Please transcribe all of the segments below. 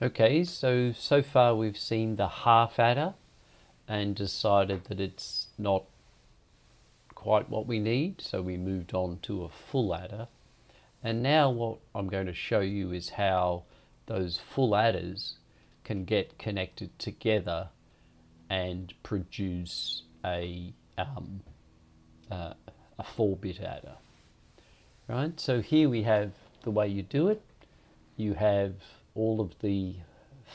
Okay, so far we've seen the half adder and decided that it's not quite what we need, so we moved on to a full adder. And now what I'm going to show you is how those full adders can get connected together and produce a 4-bit adder. Right, so here we have the way you do it. You have all of the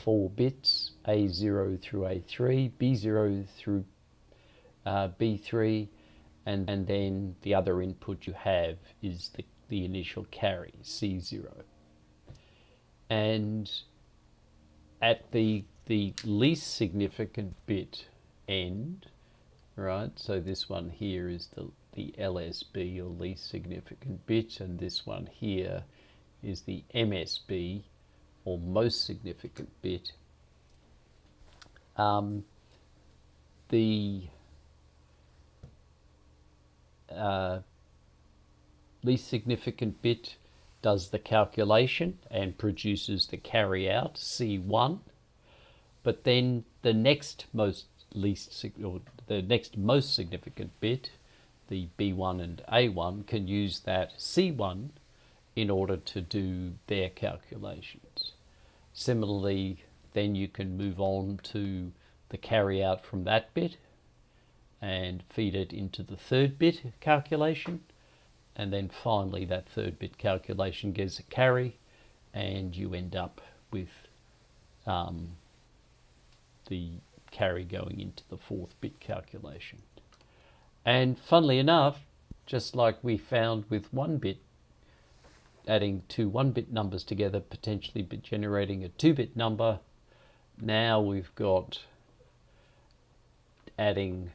4 bits, A0 through A3, B0 through B3, and then the other input you have is the initial carry, C0. And at the least significant bit end, right, so this one here is the LSB, or least significant bit, and this one here is the MSB, or most significant bit. The least significant bit does the calculation and produces the carry out, C1, but then the next most significant bit, the B1 and A1, can use that C1 in order to do their calculations. Similarly, then you can move on to the carry out from that bit and feed it into the 3rd bit calculation, and then finally that 3rd bit calculation gives a carry, and you end up with the carry going into the 4th bit calculation. And funnily enough, just like we found with 1-bit, adding 2 1-bit numbers together, potentially generating a 2-bit number, now we've got adding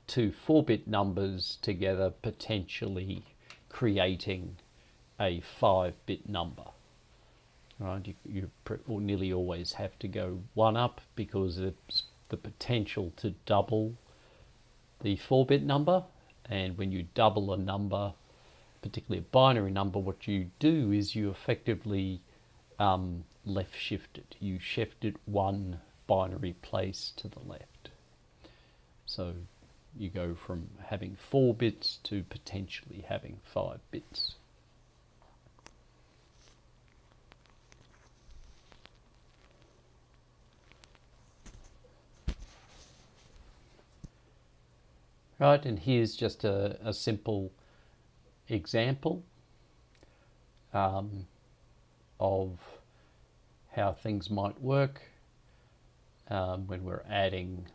2 4-bit numbers together, potentially creating a 5-bit number. Right? You nearly always have to go 1 up because it's the potential to double the 4-bit number, and when you double a number, particularly a binary number, what you do is you effectively left shift it. You shift it 1 binary place to the left. So you go from having 4 bits to potentially having 5 bits. Right, and here's just a simple example of how things might work when we're adding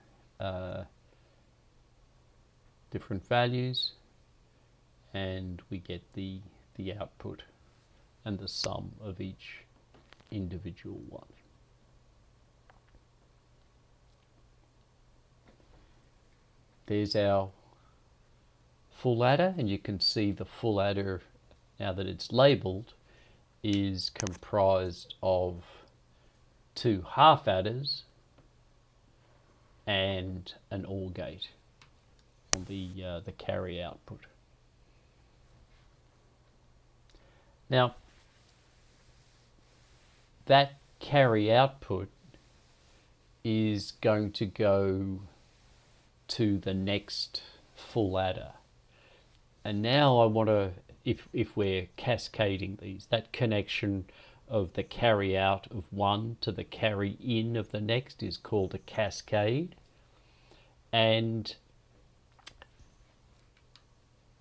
different values, and we get the output and the sum of each individual one. There's our full adder, and you can see the full adder, now that it's labeled, is comprised of 2 half adders and an OR gate on the carry output. Now, that carry output is going to go to the next full adder. And now I want to, if we're cascading these, that connection of the carry out of one to the carry in of the next is called a cascade. And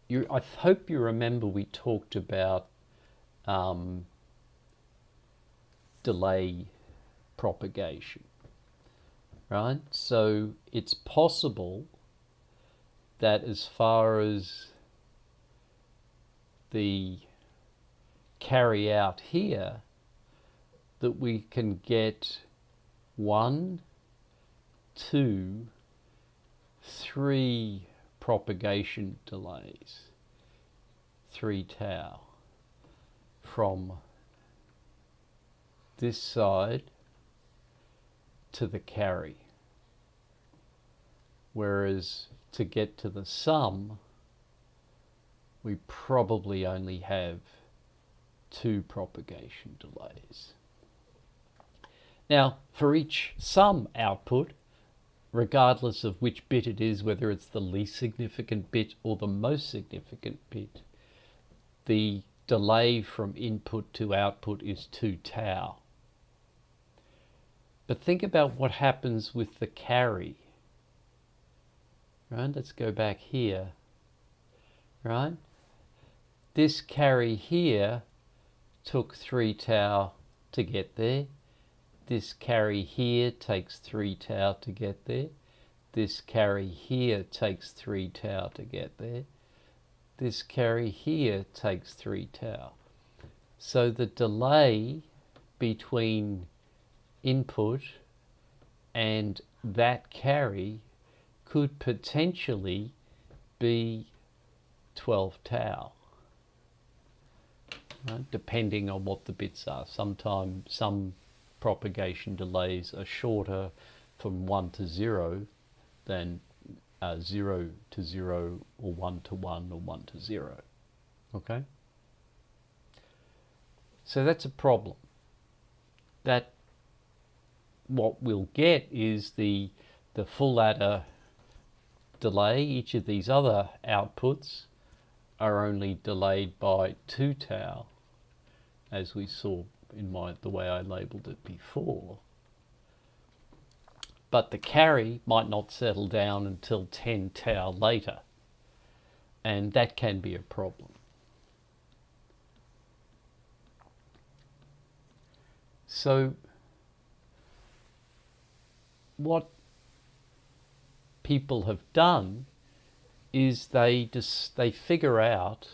I hope you remember we talked about delay propagation, right? So it's possible that as far as the carry out here, that we can get 1, 2, 3 propagation delays, 3 tau, from this side to the carry. Whereas to get to the sum, we probably only have 2 propagation delays. Now, for each sum output, regardless of which bit it is, whether it's the least significant bit or the most significant bit, the delay from input to output is 2 tau. But think about what happens with the carry. Right? Let's go back here. Right? This carry here took 3 tau to get there. This carry here takes 3 tau to get there. This carry here takes 3 tau to get there. This carry here takes 3 tau. So the delay between input and that carry could potentially be 12 tau, right? Depending on what the bits are. Sometimes some propagation delays are shorter from 1 to 0 than 0 to 0 or 1 to 1 or 1 to 0. Okay? So that's a problem. That what we'll get is the full adder delay. Each of these other outputs are only delayed by 2 tau, as we saw in the way I labelled it before. But the carry might not settle down until 10 tau later, and that can be a problem. So what people have done is they figure out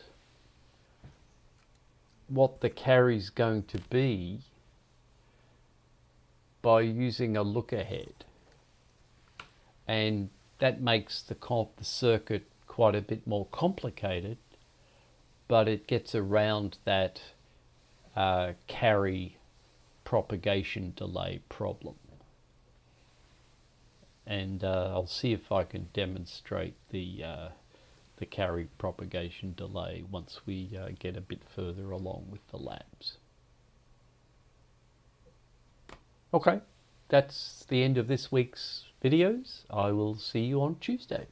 what the carry is going to be by using a look ahead, and that makes the circuit quite a bit more complicated, but it gets around that carry propagation delay problem. And I'll see if I can demonstrate the carry propagation delay once we get a bit further along with the labs. Okay, that's the end of this week's videos. I will see you on Tuesday.